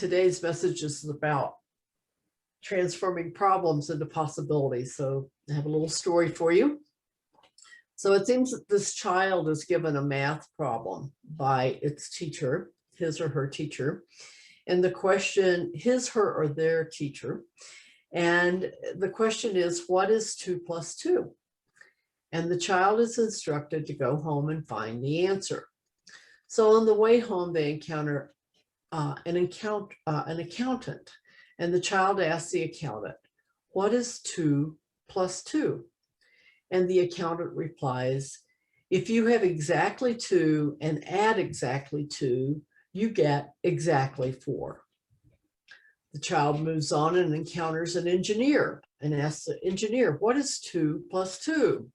today's message is about transforming problems into possibilities. So I have a little story for you. So it seems that this child is given a math problem by its teacher, his or her teacher. And the question, his, her, or their teacher. And the question is, what is 2 plus 2? And the child is instructed to go home and find the answer. So on the way home, they encounter an accountant. And the child asks the accountant, what is 2 plus 2? And the accountant replies, if you have exactly 2 and add exactly 2, you get exactly 4. The child moves on and encounters an engineer and asks the engineer, what is 2 plus 2?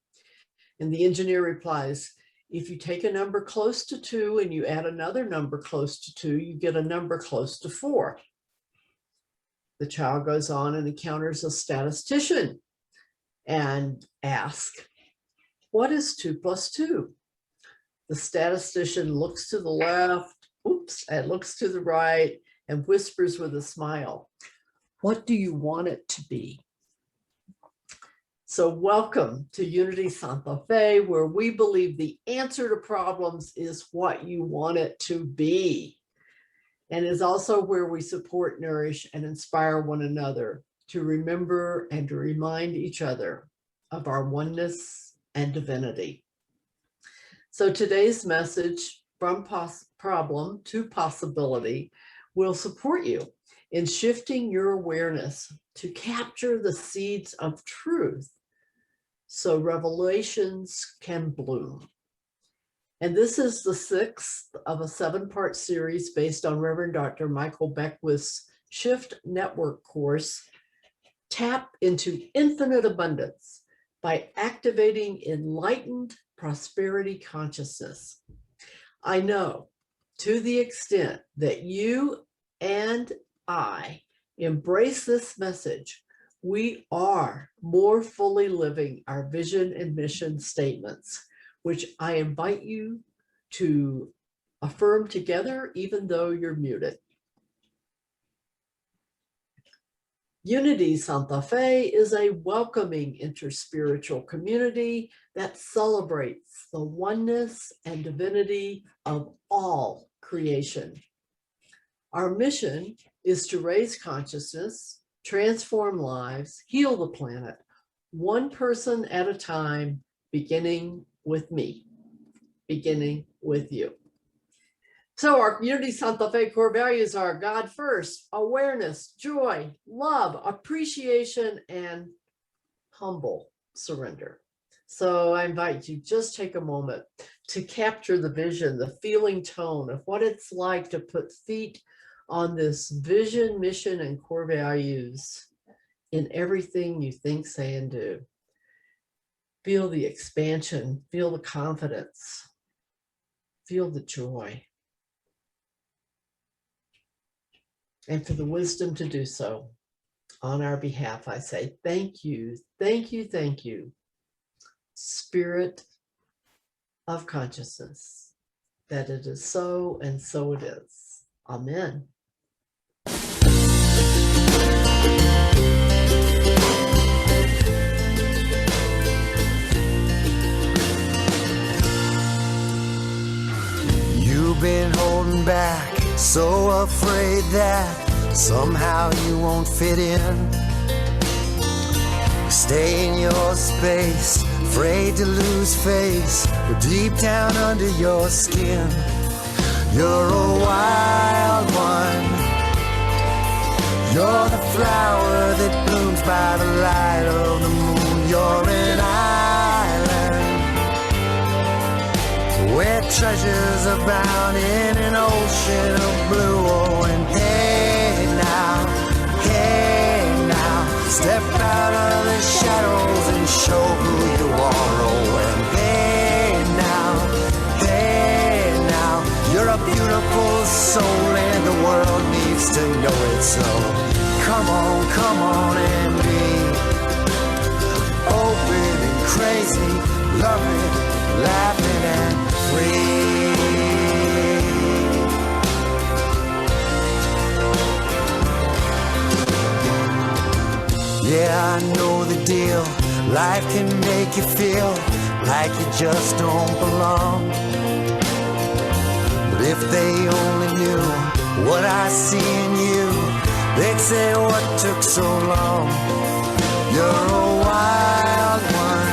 And the engineer replies, if you take a number close to 2 and you add another number close to 2, you get a number close to 4. The child goes on and encounters a statistician and asks, what is 2 plus 2? The statistician looks to the left, and looks to the right and whispers with a smile, what do you want it to be? So welcome to Unity Santa Fe, where we believe the answer to problems is what you want it to be, and is also where we support, nourish, and inspire one another to remember and to remind each other of our oneness and divinity. So today's message, from problem to possibility, will support you in shifting your awareness to capture the seeds of truth so revelations can bloom. And this is the 6th of a 7-part series based on Reverend Dr. Michael Beckwith's Shift Network course, Tap into Infinite Abundance by Activating Enlightened Prosperity Consciousness. I know to the extent that you and I embrace this message, we are more fully living our vision and mission statements, which I invite you to affirm together, even though you're muted. Unity Santa Fe is a welcoming interspiritual community that celebrates the oneness and divinity of all creation. Our mission is to raise consciousness, transform lives, heal the planet, one person at a time, beginning with me, beginning with you. So our Unity Santa Fe core values are God first, awareness, joy, love, appreciation, and humble surrender. So I invite you, just take a moment to capture the vision, the feeling tone of what it's like to put feet on this vision, mission, and core values in everything you think, say, and do. Feel the expansion, feel the confidence, feel the joy. And for the wisdom to do so. On our behalf, I say thank you, thank you, thank you. Spirit of consciousness, that it is so and so it is. Amen. You've been holding back, so afraid that somehow you won't fit in. Stay in your space, afraid to lose face, but deep down under your skin, you're a wild one. You're the flower that blooms by the light of the moon. You're an island where treasures abound in an ocean of blue. Oh, and hey now, step out of the shadows and show who you are. Oh, and hey now, you're a beautiful soul and the world needs to know it. So come on and be open and crazy, loving, laughing and free. Yeah, I know the deal. Life can make you feel like you just don't belong. But if they only knew what I see in you, they'd say, what took so long? You're a wild one.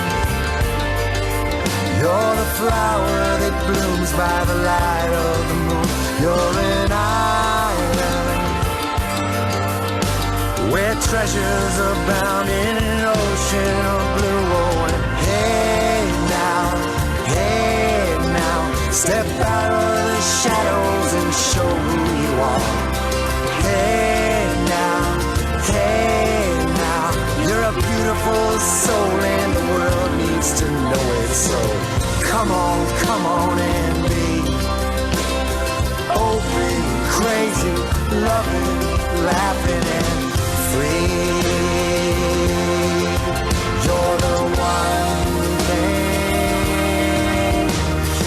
You're the flower that blooms by the light of the moon. You're an island where treasures abound in an ocean of blue. Oh, and hey now, step out of the shadows and show who you are. Hey now, you're a beautiful soul and the world needs to know it. So come on and be open, crazy, loving, laughing and free. You're the one thing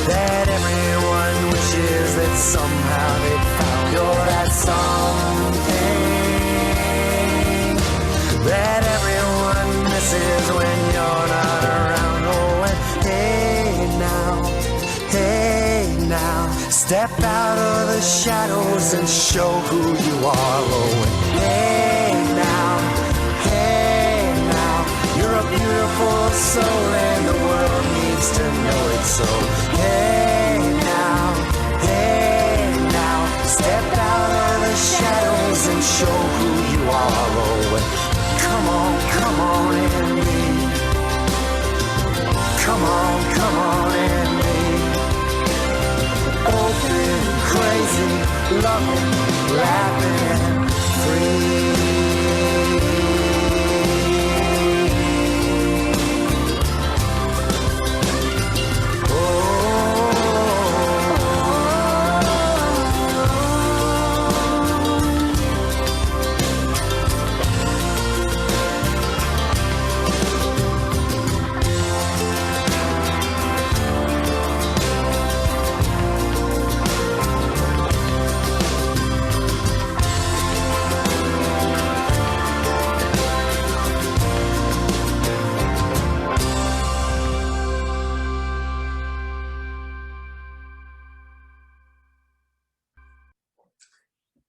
that everyone wishes that somehow they'd found. You're that something that everyone misses when you're not around. Oh, and hey now, step out of the shadows and show who you are. Oh, and hey now, you're a beautiful soul and the world needs to know it. So hey now, step out of the shadows and show who you are. Oh, and come on and be. Come on and be open, crazy, loving, laughing and free.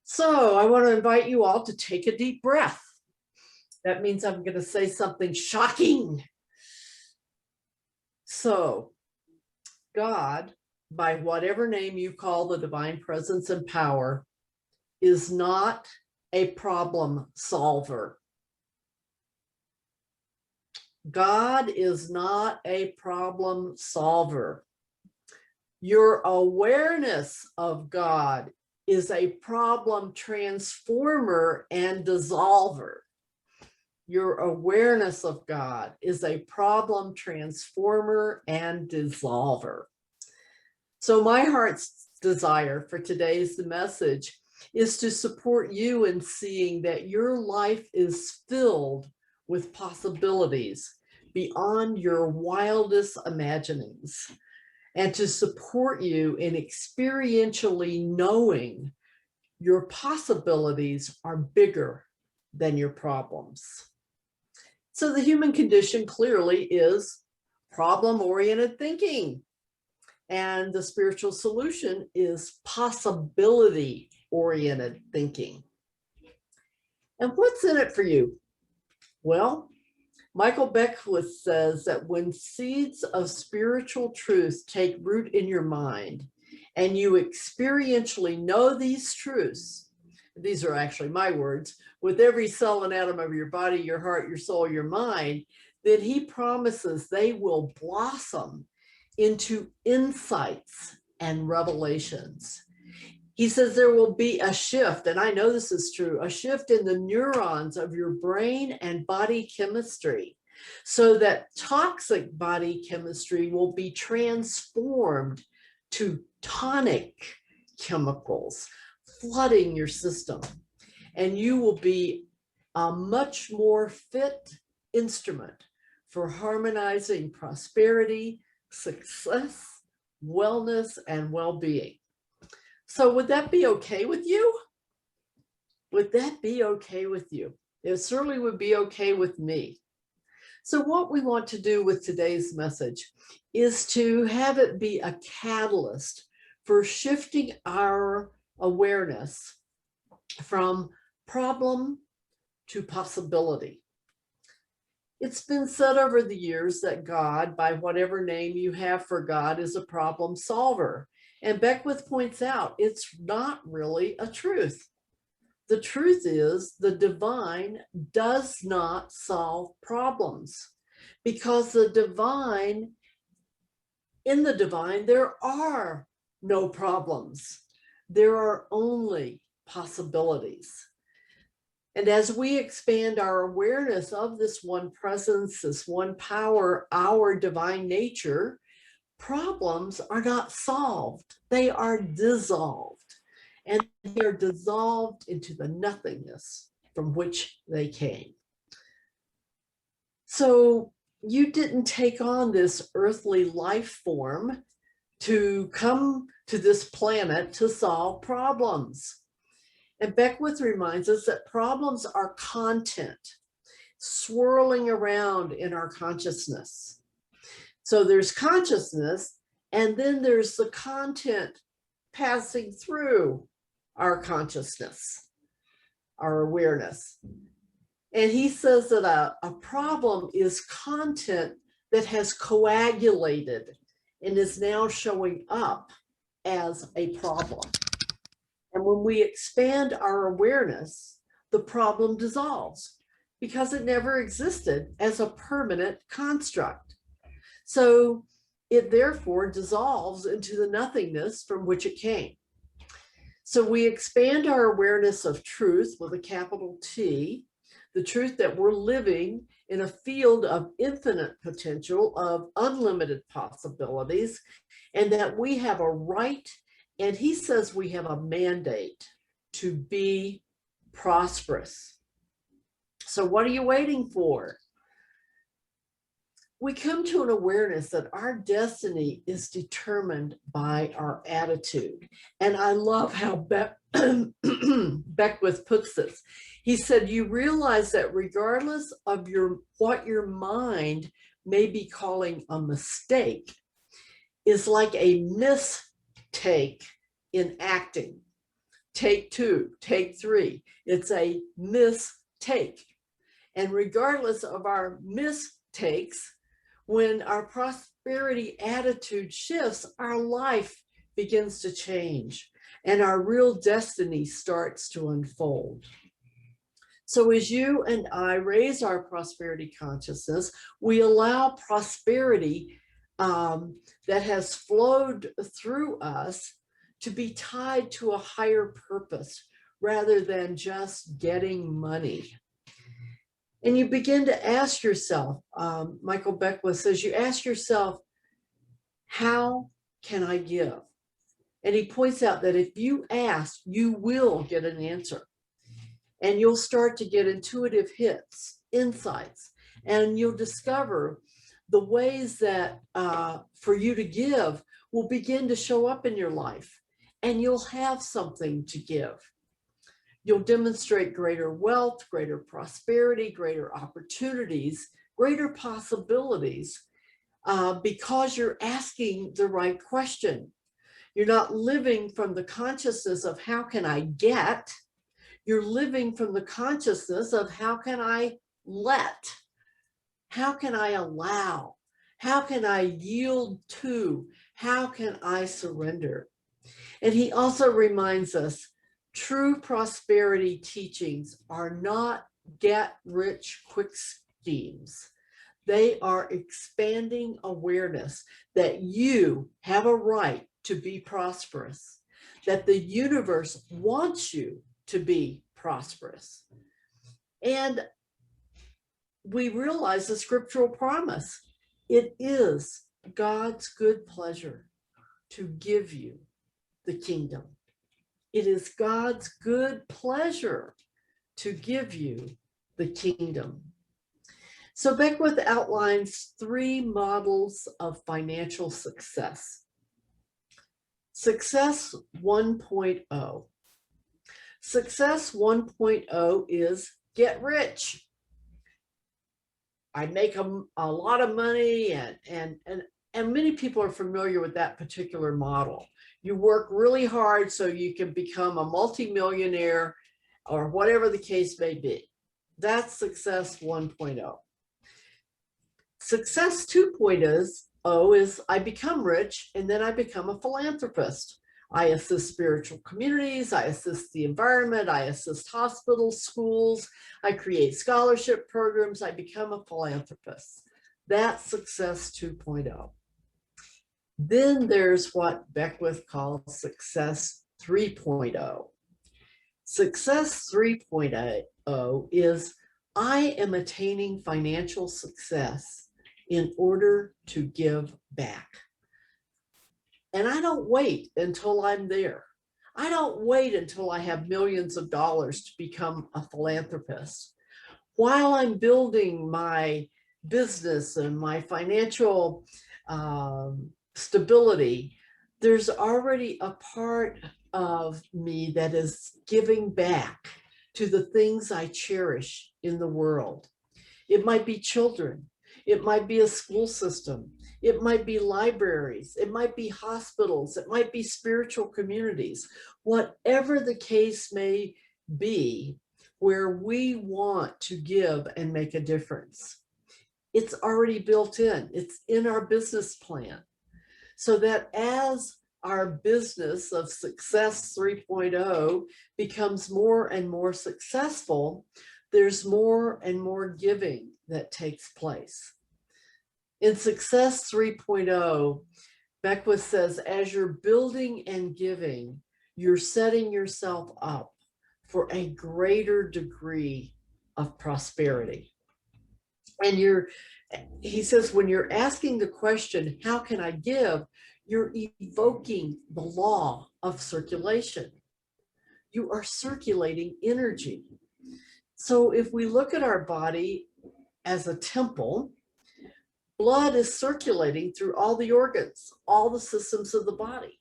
So I want to invite you all to take a deep breath. That means I'm going to say something shocking. So God, by whatever name you call the divine presence and power, is not a problem solver. God is not a problem solver. Your awareness of God is a problem transformer and dissolver. Your awareness of God is a problem transformer and dissolver. So my heart's desire for today's message is to support you in seeing that your life is filled with possibilities beyond your wildest imaginings, and to support you in experientially knowing your possibilities are bigger than your problems. So the human condition clearly is problem-oriented thinking, and the spiritual solution is possibility-oriented thinking. And what's in it for you? Well, Michael Beckwith says that when seeds of spiritual truth take root in your mind and you experientially know these truths, these are actually my words, with every cell and atom of your body, your heart, your soul, your mind, then he promises they will blossom into insights and revelations. He says there will be a shift, and I know this is true, a shift in the neurons of your brain and body chemistry, so that toxic body chemistry will be transformed to tonic chemicals, flooding your system. And you will be a much more fit instrument for harmonizing prosperity, success, wellness, and well-being. So would that be okay with you? Would that be okay with you? It certainly would be okay with me. So what we want to do with today's message is to have it be a catalyst for shifting our awareness from problem to possibility. It's been said over the years that God, by whatever name you have for God, is a problem solver. And Beckwith points out it's not really a truth. The truth is the divine does not solve problems, because in the divine, there are no problems. There are only possibilities. And as we expand our awareness of this one presence, this one power, our divine nature, problems are not solved. They are dissolved. And they are dissolved into the nothingness from which they came. So you didn't take on this earthly life form to come to this planet to solve problems. And Beckwith reminds us that problems are content swirling around in our consciousness. So there's consciousness, and then there's the content passing through our consciousness, our awareness. And he says that a problem is content that has coagulated and is now showing up as a problem. And when we expand our awareness, the problem dissolves because it never existed as a permanent construct. So it therefore dissolves into the nothingness from which it came. So we expand our awareness of truth with a capital T, the truth that we're living in a field of infinite potential, of unlimited possibilities, and that we have a right, and he says we have a mandate to be prosperous. So what are you waiting for? We come to an awareness that our destiny is determined by our attitude. And I love how Beckwith puts this. He said, you realize that regardless of what your mind may be calling a mistake, is like a mistake in acting. Take two, take three. It's a mistake. And regardless of our mistakes, when our prosperity attitude shifts, our life begins to change and our real destiny starts to unfold. So as you and I raise our prosperity consciousness, we allow prosperity that has flowed through us to be tied to a higher purpose rather than just getting money. And you begin to ask yourself, Michael Beckwith says, you ask yourself, how can I give? And he points out that if you ask, you will get an answer. And you'll start to get intuitive hits, insights, and you'll discover the ways that for you to give will begin to show up in your life, and you'll have something to give. You'll demonstrate greater wealth, greater prosperity, greater opportunities, greater possibilities because you're asking the right question. You're not living from the consciousness of how can I get? You're living from the consciousness of how can I let? How can I allow? How can I yield to? How can I surrender? And he also reminds us, true prosperity teachings are not get-rich-quick schemes. They are expanding awareness that you have a right to be prosperous, that the universe wants you to be prosperous. And we realize the scriptural promise. It is God's good pleasure to give you the kingdom. It is God's good pleasure to give you the kingdom. So Beckwith outlines 3 models of financial success. Success 1.0. Success 1.0 is get rich. I make a lot of money, and many people are familiar with that particular model. You work really hard so you can become a multimillionaire or whatever the case may be. That's success 1.0. Success 2.0 is I become rich and then I become a philanthropist. I assist spiritual communities, I assist the environment, I assist hospitals, schools, I create scholarship programs, I become a philanthropist. That's success 2.0. Then there's what Beckwith calls success 3.0. Success 3.0 is I am attaining financial success in order to give back. And I don't wait until I'm there. I don't wait until I have millions of dollars to become a philanthropist. While I'm building my business and my financial stability, there's already a part of me that is giving back to the things I cherish in the world. It might be children. It might be a school system. It might be libraries. It might be hospitals. It might be spiritual communities. Whatever the case may be, where we want to give and make a difference. It's already built in. It's in our business plan. So that as our business of Success 3.0 becomes more and more successful, there's more and more giving that takes place. In Success 3.0, Beckwith says, as you're building and giving, you're setting yourself up for a greater degree of prosperity. And he says, when you're asking the question, how can I give? You're evoking the law of circulation. You are circulating energy. So if we look at our body as a temple, blood is circulating through all the organs, all the systems of the body.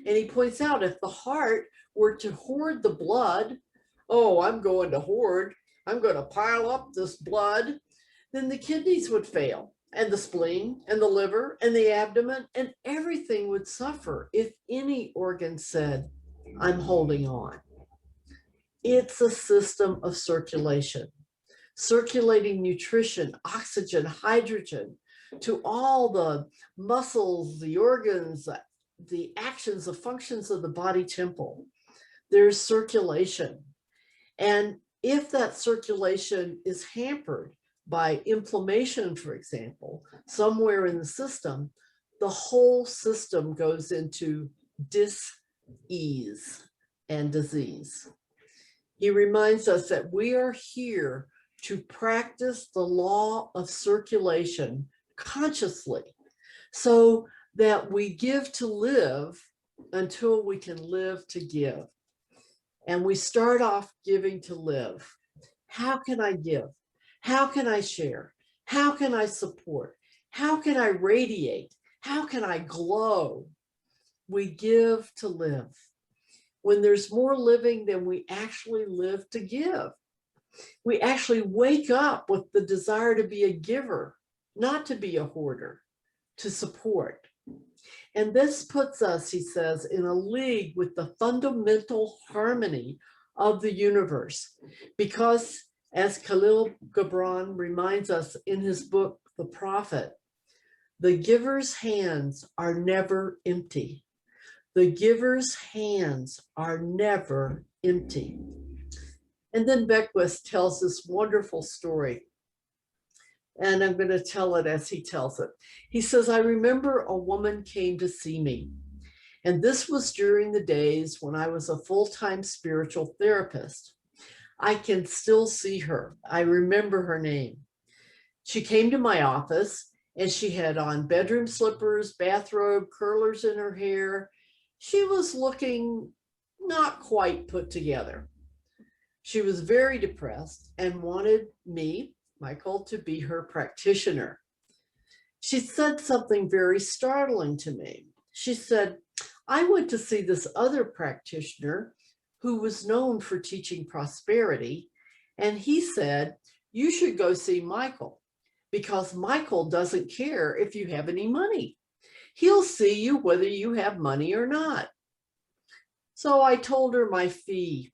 And he points out, if the heart were to hoard the blood, oh, I'm going to hoard, I'm going to pile up this blood, then the kidneys would fail, and the spleen, and the liver, and the abdomen, and everything would suffer if any organ said, I'm holding on. It's a system of circulation, circulating nutrition, oxygen, hydrogen to all the muscles, the organs, the actions, the functions of the body temple. There's circulation. And if that circulation is hampered by inflammation, for example, somewhere in the system, the whole system goes into dis-ease and disease. He reminds us that we are here to practice the law of circulation consciously, so that we give to live until we can live to give. And we start off giving to live. How can I give? How can I share? How can I support? How can I radiate? How can I glow? We give to live. When there's more living than we actually live to give. We actually wake up with the desire to be a giver, not to be a hoarder, to support. And this puts us, he says, in a league with the fundamental harmony of the universe. Because, as Khalil Gibran reminds us in his book, The Prophet, the giver's hands are never empty. The giver's hands are never empty. And then Beckwith tells this wonderful story. And I'm going to tell it as he tells it. He says, I remember a woman came to see me. And this was during the days when I was a full-time spiritual therapist. I can still see her. I remember her name. She came to my office and she had on bedroom slippers, bathrobe, curlers in her hair. She was looking not quite put together. She was very depressed and wanted me, Michael, to be her practitioner. She said something very startling to me. She said, I went to see this other practitioner who was known for teaching prosperity, And he said, you should go see Michael, because Michael doesn't care if you have any money. He'll see you whether you have money or not. So I told her my fee.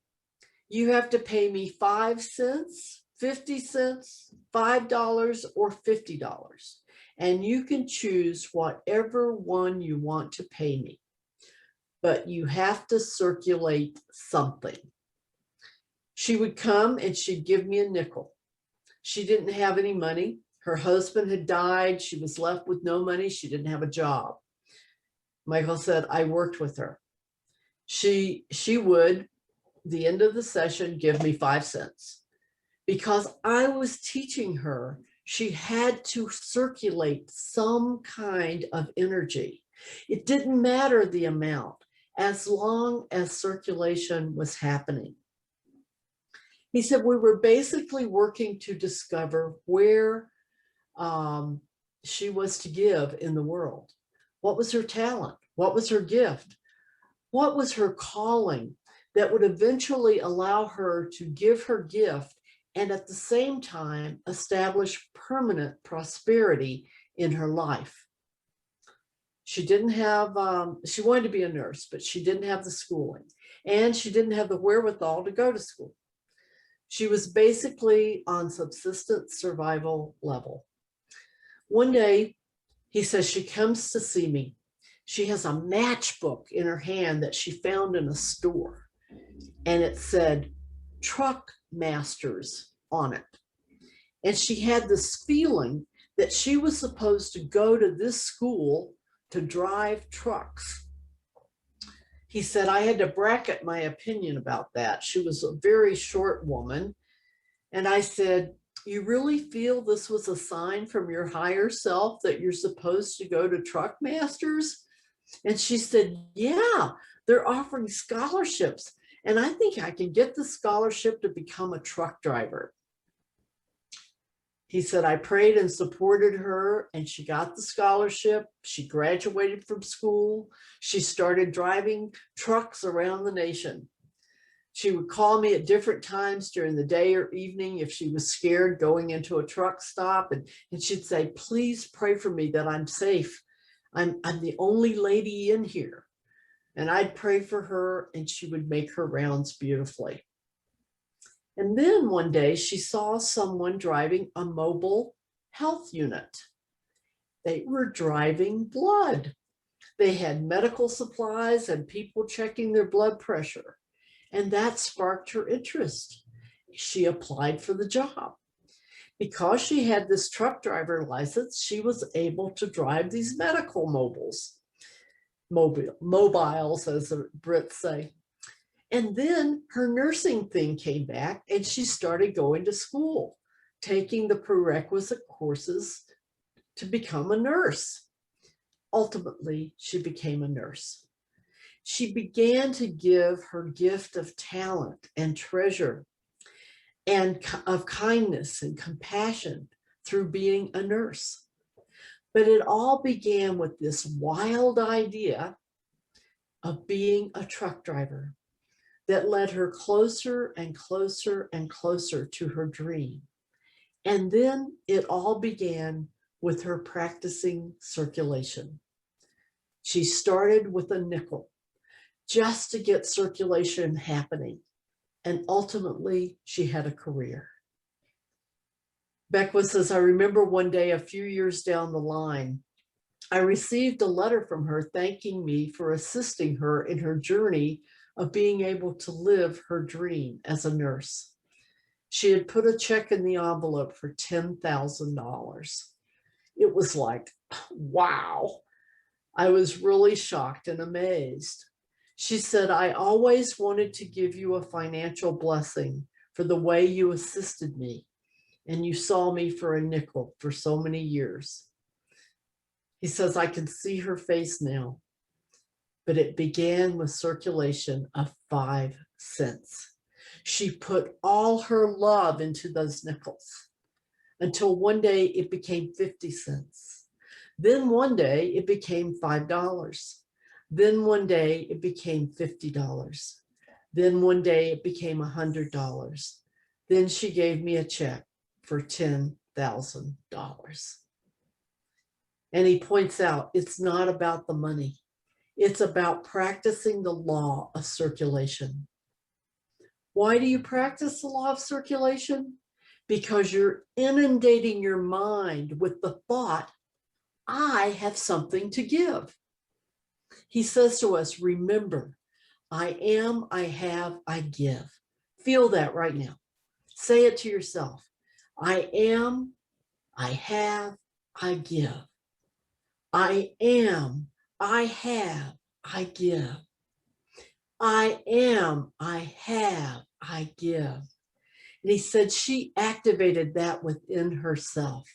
You have to pay me 5 cents, 50 cents, $5, or $50. And you can choose whatever one you want to pay me. But you have to circulate something. She would come and she'd give me a nickel. She didn't have any money. Her husband had died. She was left with no money. She didn't have a job. Michael said, I worked with her. She would, the end of the session, give me 5 cents. Because I was teaching her, she had to circulate some kind of energy. It didn't matter the amount, as long as circulation was happening. He said we were basically working to discover where she was to give in the world. What was her talent? What was her gift? What was her calling that would eventually allow her to give her gift and at the same time establish permanent prosperity in her life? She didn't have, she wanted to be a nurse, but she didn't have the schooling, and she didn't have the wherewithal to go to school. She was basically on subsistence survival level. One day, he says she comes to see me. She has a matchbook in her hand that she found in a store, and it said truck masters on it. And she had this feeling that she was supposed to go to this school to drive trucks. He said, I had to bracket my opinion about that. She was a very short woman. And I said, you really feel this was a sign from your higher self that you're supposed to go to truck masters? And she said, yeah, they're offering scholarships. And I think I can get the scholarship to become a truck driver. He said, I prayed and supported her, and she got the scholarship. She graduated from school. She started driving trucks around the nation. She would call me at different times during the day or evening if she was scared going into a truck stop. And she'd say, please pray for me that I'm safe. I'm the only lady in here. And I'd pray for her, and she would make her rounds beautifully. And then one day she saw someone driving a mobile health unit. They were driving blood. They had medical supplies and people checking their blood pressure. And that sparked her interest. She applied for the job. Because she had this truck driver license, she was able to drive these medical mobiles, as the Brits say. And then her nursing thing came back, and she started going to school, taking the prerequisite courses to become a nurse. Ultimately, she became a nurse. She began to give her gift of talent and treasure and of kindness and compassion through being a nurse. But it all began with this wild idea of being a truck driver that led her closer and closer and closer to her dream. And then it all began with her practicing circulation. She started with a nickel just to get circulation happening. And ultimately, she had a career. Beckwith says, I remember one day a few years down the line, I received a letter from her thanking me for assisting her in her journey of being able to live her dream as a nurse. She had put a check in the envelope for $10,000. It was like, wow. I was really shocked and amazed. She said, I always wanted to give you a financial blessing for the way you assisted me, and you saw me for a nickel for so many years. He says, I can see her face now, but it began with circulation of 5 cents. She put all her love into those nickels until one day it became 50 cents. Then one day it became $5. Then one day it became $50. Then one day it became $100. Then she gave me a check for $10,000. And he points out, it's not about the money. It's about practicing the law of circulation. Why do you practice the law of circulation? Because you're inundating your mind with the thought, I have something to give. He says to us, remember, I am, I have, I give. Feel that right now. Say it to yourself. I am, I have, I give. I am, I have, I give. I am, I have, I give. And he said she activated that within herself.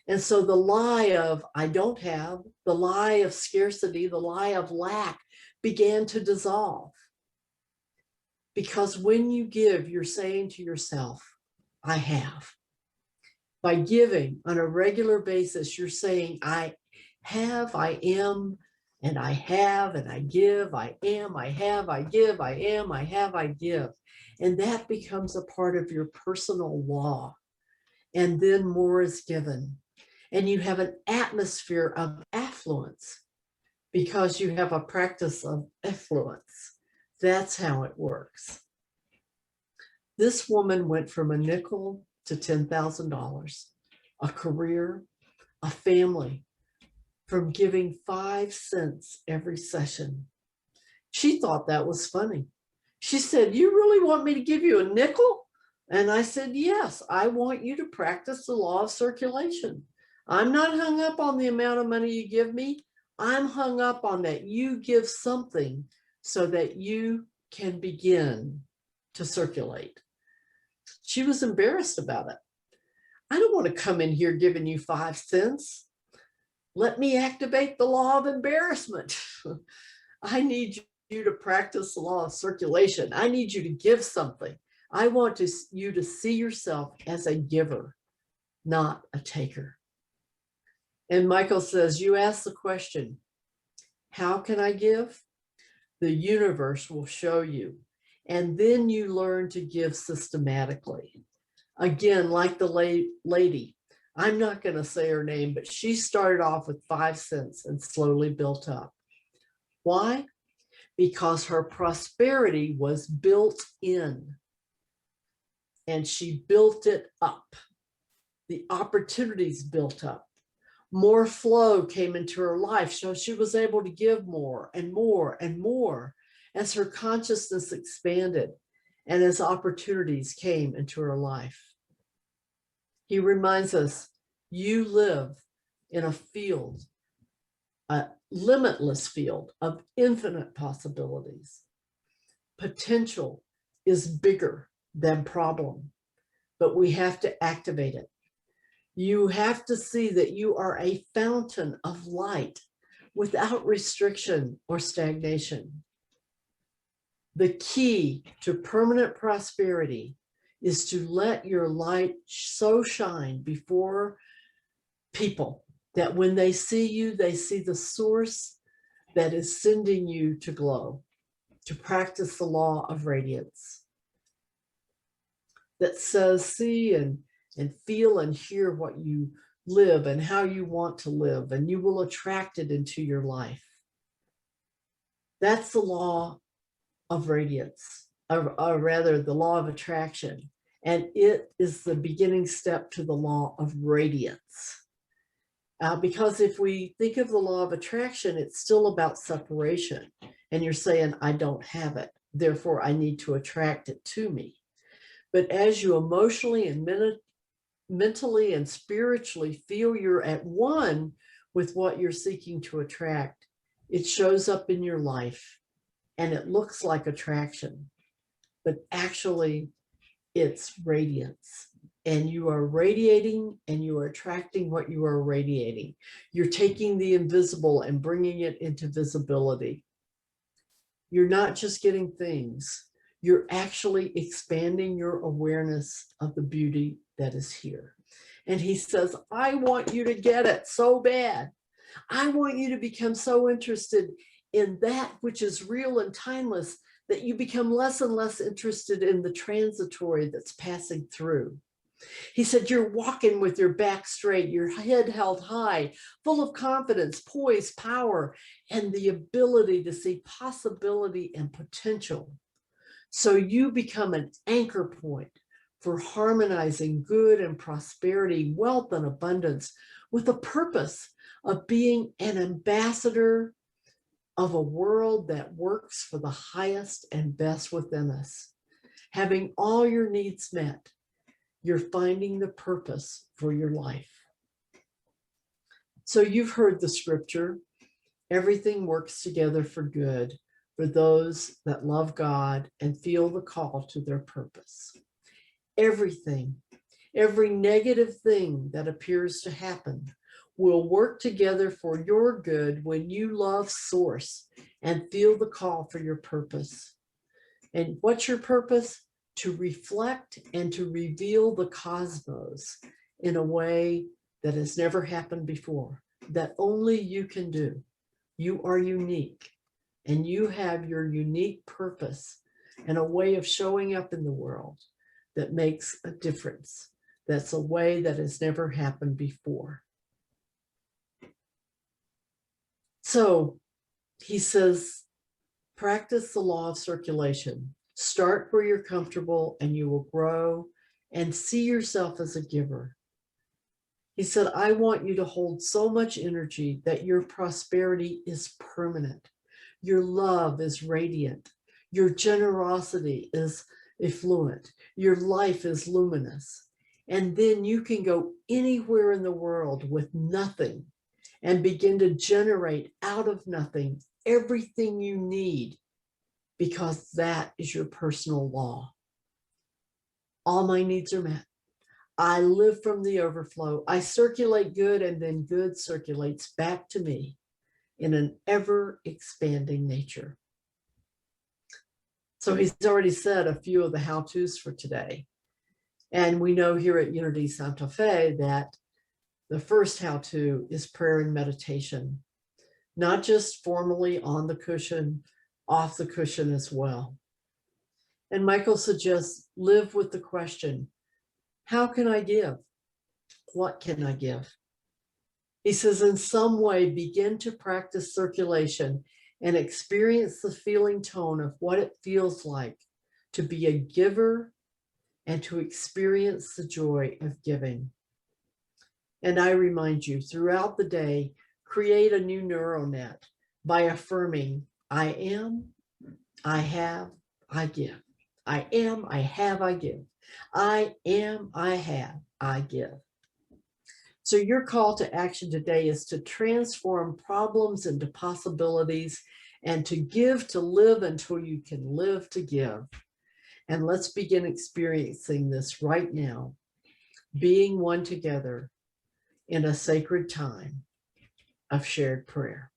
And so the lie of I don't have, the lie of scarcity, the lie of lack began to dissolve. Because when you give, you're saying to yourself, I have. By giving on a regular basis, you're saying, I have, I am, and I have, and I give, I am, I have, I give, I am, I have, I give. And that becomes a part of your personal law. And then more is given. And you have an atmosphere of affluence because you have a practice of effluence. That's how it works. This woman went from a nickel to $10,000, a career, a family, from giving 5 cents every session. She thought that was funny. She said, you really want me to give you a nickel? And I said, yes, I want you to practice the law of circulation. I'm not hung up on the amount of money you give me. I'm hung up on that you give something so that you can begin to circulate. She was embarrassed about it. I don't want to come in here giving you 5 cents. Let me activate the law of embarrassment. I need you to practice the law of circulation. I need you to give something. I want you to see yourself as a giver, not a taker. And Michael says, you ask the question, how can I give? The universe will show you. And then you learn to give systematically. Again, like the lady, I'm not going to say her name, but she started off with 5 cents and slowly built up. Why? Because her prosperity was built in. And she built it up. The opportunities built up. More flow came into her life, so she was able to give more and more and more as her consciousness expanded and as opportunities came into her life. He reminds us, you live in a field, a limitless field of infinite possibilities. Potential is bigger than problem, but we have to activate it. You have to see that you are a fountain of light without restriction or stagnation. The key to permanent prosperity is to let your light so shine before people that when they see you, they see the source that is sending you to glow, to practice the law of radiance that says, see and feel and hear what you live and how you want to live, and you will attract it into your life. That's the law of radiance, or rather the law of attraction. And it is the beginning step to the law of radiance. Because if we think of the law of attraction, it's still about separation. And you're saying, I don't have it, therefore I need to attract it to me. But as you emotionally and mentally and spiritually feel you're at one with what you're seeking to attract, it shows up in your life and it looks like attraction, but actually it's radiance. And you are radiating and you are attracting what you are radiating. You're taking the invisible and bringing it into visibility. You're not just getting things, you're actually expanding your awareness of the beauty that is here. And he says, I want you to get it so bad. I want you to become so interested in that which is real and timeless that you become less and less interested in the transitory that's passing through. He said, you're walking with your back straight, your head held high, full of confidence, poise, power, and the ability to see possibility and potential. So you become an anchor point for harmonizing good and prosperity, wealth and abundance, with a purpose of being an ambassador of a world that works for the highest and best within us. Having all your needs met, you're finding the purpose for your life. So you've heard the scripture, everything works together for good for those that love God and feel the call to their purpose. Everything, every negative thing that appears to happen will work together for your good when you love Source and feel the call for your purpose. And what's your purpose? To reflect and to reveal the cosmos in a way that has never happened before, that only you can do. You are unique, and you have your unique purpose and a way of showing up in the world that makes a difference. That's a way that has never happened before. So he says, practice the law of circulation. Start where you're comfortable and you will grow and see yourself as a giver. He said, I want you to hold so much energy that your prosperity is permanent. Your love is radiant. Your generosity is effluent. Your life is luminous. And then you can go anywhere in the world with nothing and begin to generate out of nothing everything you need, because that is your personal law. All my needs are met. I live from the overflow. I circulate good, and then good circulates back to me in an ever expanding nature. So he's already said a few of the how-tos for today. And we know here at Unity Santa Fe that the first how-to is prayer and meditation, not just formally on the cushion, off the cushion as well. And Michael suggests live with the question, how can I give? What can I give? He says, in some way, begin to practice circulation and experience the feeling tone of what it feels like to be a giver and to experience the joy of giving. And I remind you, throughout the day, create a new neural net by affirming, I am, I have, I give. I am, I have, I give. I am, I have, I give. So your call to action today is to transform problems into possibilities and to give to live until you can live to give. And let's begin experiencing this right now, being one together in a sacred time of shared prayer.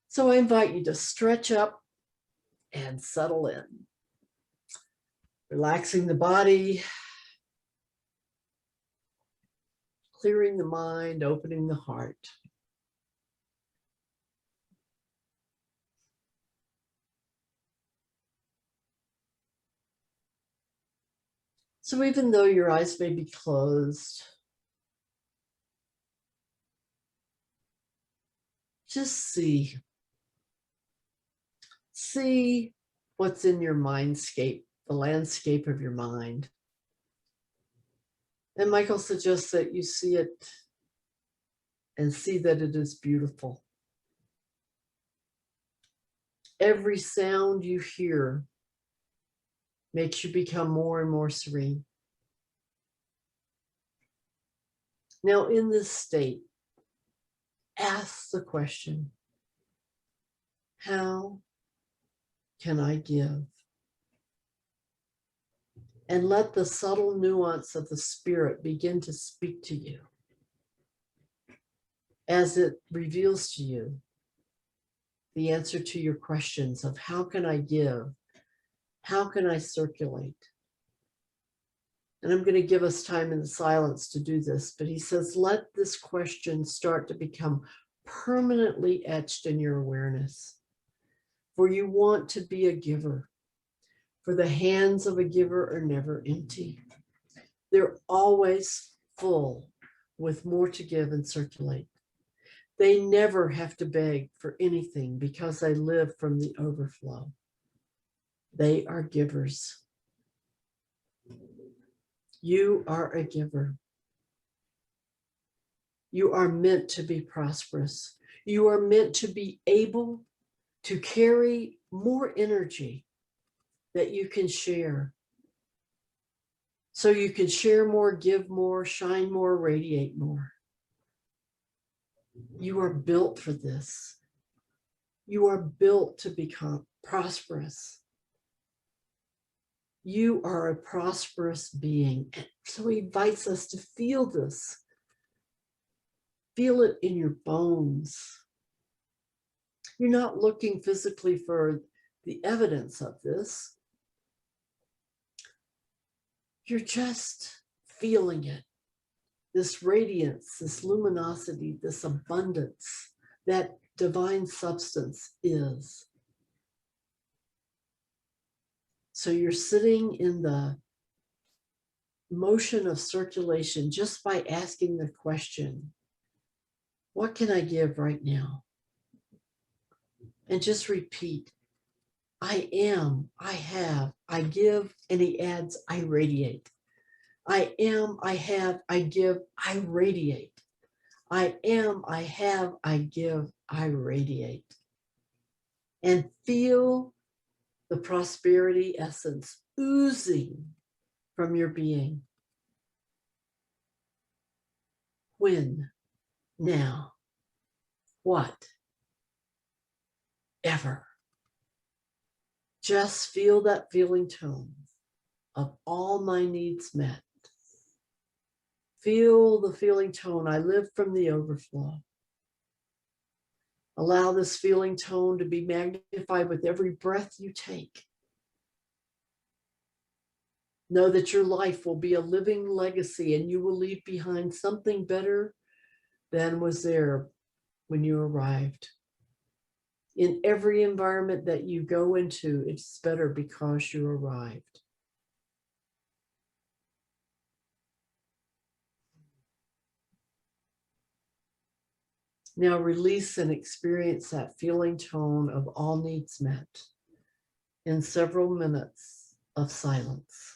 So I invite you to stretch up and settle in, relaxing the body, clearing the mind, opening the heart. So even though your eyes may be closed, just see what's in your mindscape, the landscape of your mind. And Michael suggests that you see it and see that it is beautiful. Every sound you hear makes you become more and more serene. Now, in this state, ask the question, how can I give? And let the subtle nuance of the spirit begin to speak to you as it reveals to you the answer to your questions of how can I give? How can I circulate? And I'm going to give us time in the silence to do this, but he says, let this question start to become permanently etched in your awareness. for you want to be a giver. For the hands of a giver are never empty. They're always full with more to give and circulate. They never have to beg for anything because they live from the overflow. They are givers. You are a giver. You are meant to be prosperous. You are meant to be able to carry more energy that you can share. So you can share more, give more, shine more, radiate more. You are built for this. You are built to become prosperous. You are a prosperous being. And so he invites us to feel this. Feel it in your bones. You're not looking physically for the evidence of this. You're just feeling it. This radiance, this luminosity, this abundance that divine substance is. So you're sitting in the motion of circulation just by asking the question, what can I give right now? And just repeat, I am, I have, I give, and he adds, I radiate. I am, I have, I give, I radiate. I am, I have, I give, I radiate. And feel the prosperity essence oozing from your being. When, now, what, ever. Just feel that feeling tone of all my needs met. Feel the feeling tone. I live from the overflow. Allow this feeling tone to be magnified with every breath you take. Know that your life will be a living legacy and you will leave behind something better than was there when you arrived. In every environment that you go into, it's better because you arrived. Now release and experience that feeling tone of all needs met in several minutes of silence.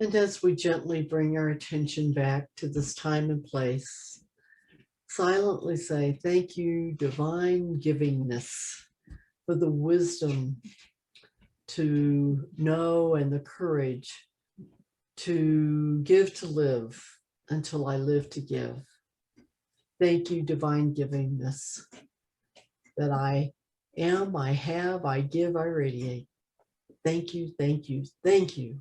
And as we gently bring our attention back to this time and place, silently say, thank you, divine givingness, for the wisdom to know and the courage to give to live until I live to give. Thank you, divine givingness, that I am, I have, I give, I radiate. Thank you, thank you, thank you,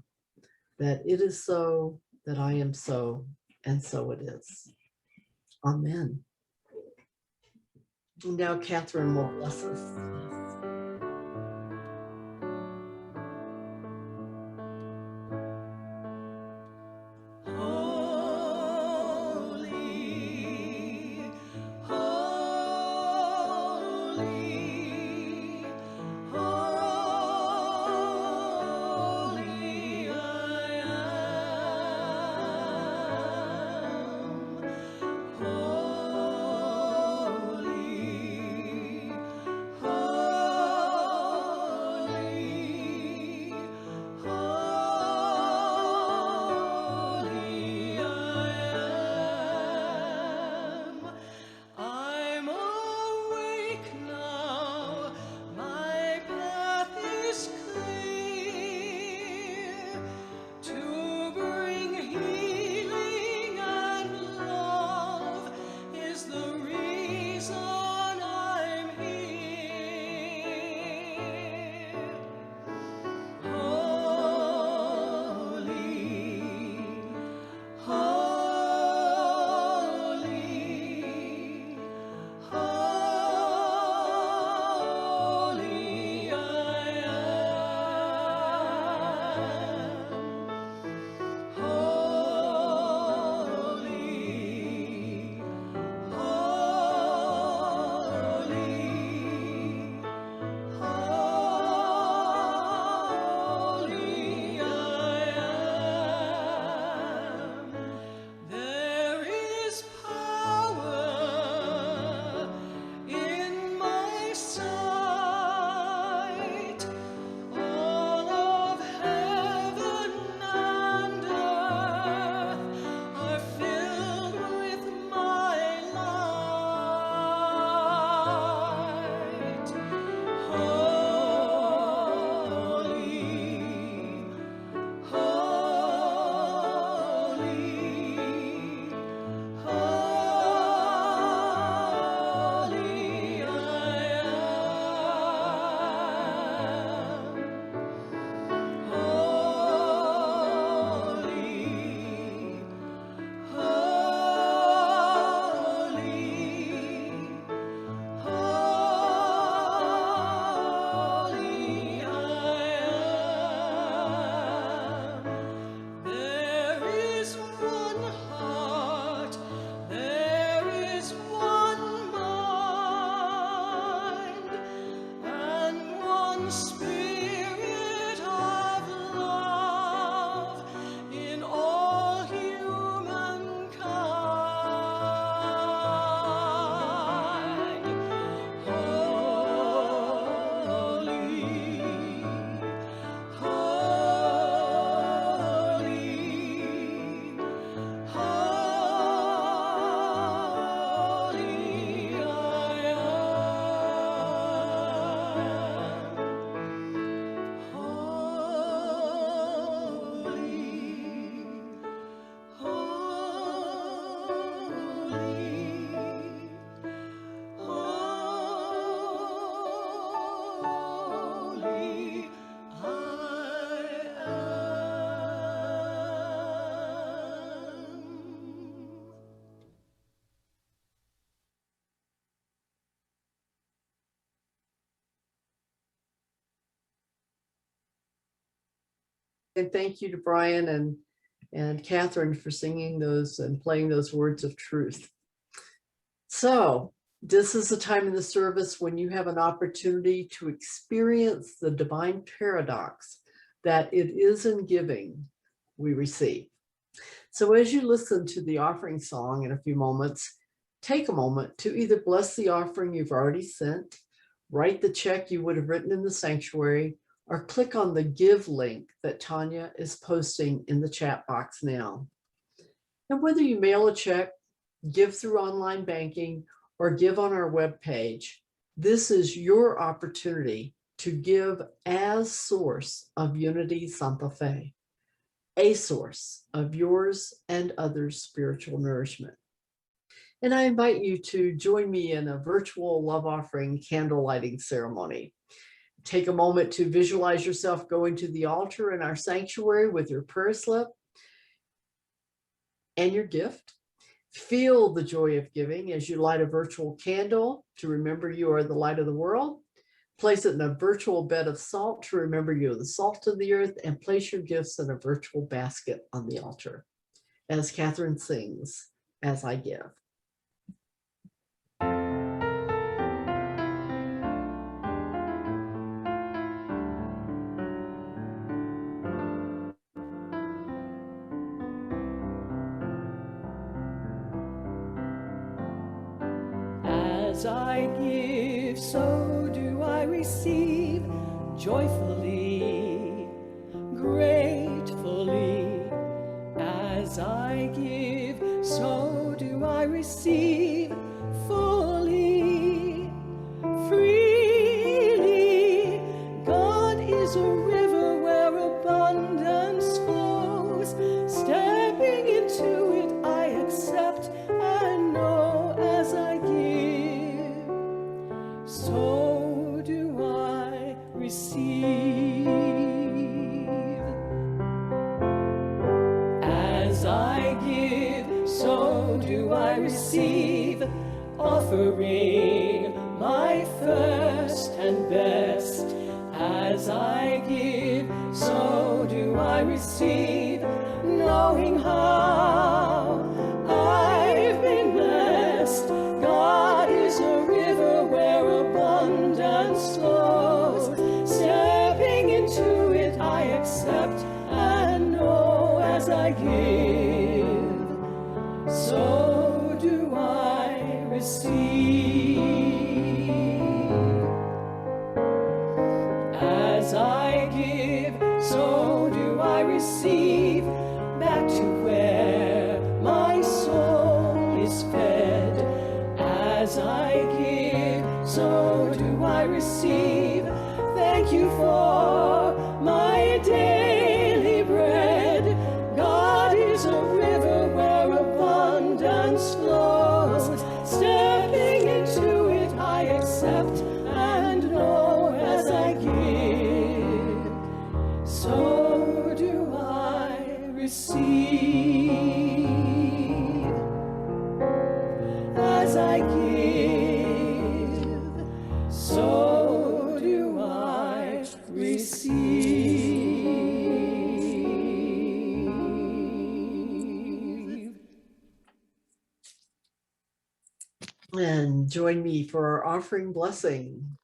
that it is so, that I am so, and so it is. Amen. And now Catherine will bless us. And thank you to Brian and Catherine for singing those and playing those words of truth. So this is a time in the service when you have an opportunity to experience the divine paradox that it is in giving we receive. So as you listen to the offering song in a few moments, take a moment to either bless the offering you've already sent, write the check you would have written in the sanctuary, or click on the Give link that Tanya is posting in the chat box now. And whether you mail a check, give through online banking, or give on our webpage, this is your opportunity to give as source of Unity Santa Fe, a source of yours and others' spiritual nourishment. And I invite you to join me in a virtual love offering candle lighting ceremony. Take a moment to visualize yourself going to the altar in our sanctuary with your prayer slip and your gift. Feel the joy of giving as you light a virtual candle to remember you are the light of the world. Place it in a virtual bed of salt to remember you are the salt of the earth, and place your gifts in a virtual basket on the altar. As Catherine sings, as I give. As I give, so do I receive, joyfully, gratefully. As I give, so do I receive, fully, freely. God is a river where abundance flows. Stepping into it, I accept and know as I give, so do I receive. As I give, so do I receive, offering my first and best. As I give, so do I receive, knowing how I've been blessed. God is a river where abundance flows. Stepping into it, I accept and know as I give, so do I receive. As I give, so do I receive, back to where my soul is fed. As I give, so do I receive. Thank you for my daily bread. God is a river where abundance flows. Stepping into it, I accept and know as I give, so do I receive. As I give, so do I receive. And join me for our offering blessing.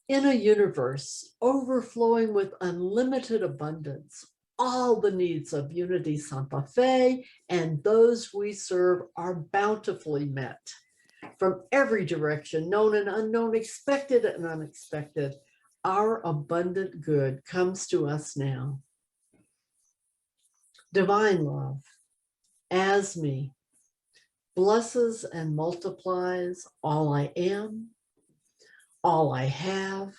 In a universe overflowing with unlimited abundance, all the needs of Unity Santa Fe and those we serve are bountifully met. From every direction, known and unknown, expected and unexpected, our abundant good comes to us now. Divine love, as me, blesses and multiplies all I am, all I have,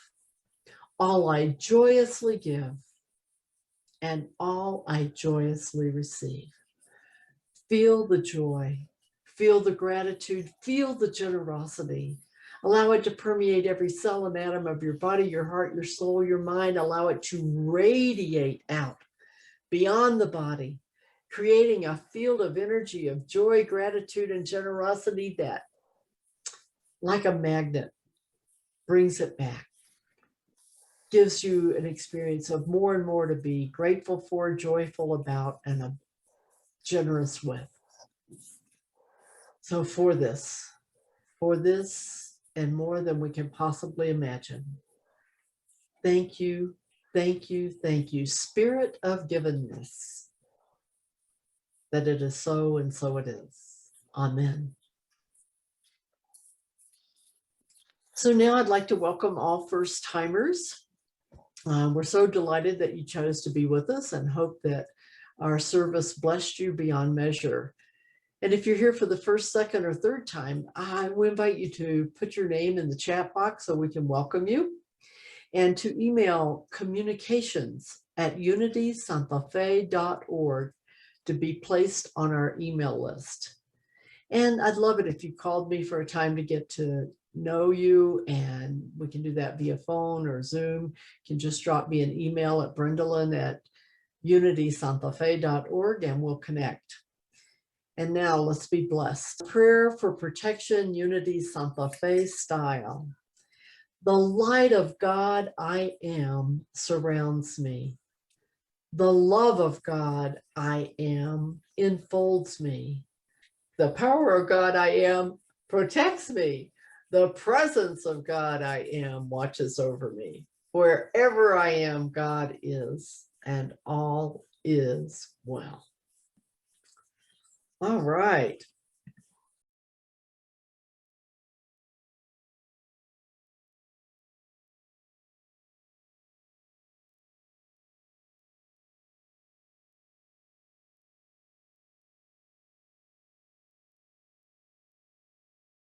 all I joyously give, and all I joyously receive. Feel the joy, feel the gratitude, feel the generosity. Allow it to permeate every cell and atom of your body, your heart, your soul, your mind. Allow it to radiate out beyond the body, creating a field of energy of joy, gratitude, and generosity that, like a magnet, brings it back, gives you an experience of more and more to be grateful for, joyful about, and generous with. So for this and more than we can possibly imagine, thank you, thank you, thank you, Spirit of givenness, that it is so and so it is. Amen. So now I'd like to welcome all first timers. We're so delighted that you chose to be with us and hope that our service blessed you beyond measure. And if you're here for the first, second, or third time, I will invite you to put your name in the chat box so we can welcome you, and to email communications@unitysantafe.org to be placed on our email list. And I'd love it if you called me for a time to get to know you, and we can do that via phone or Zoom. You can just drop me an email at Brendalyn@unitysantafe.org and we'll connect. And now let's be blessed. Prayer for protection, Unity Santa Fe style. The light of God I am surrounds me. The love of God I am enfolds me. The power of God I am protects me. The presence of God I am watches over me. Wherever I am, God is, and all is well. All right.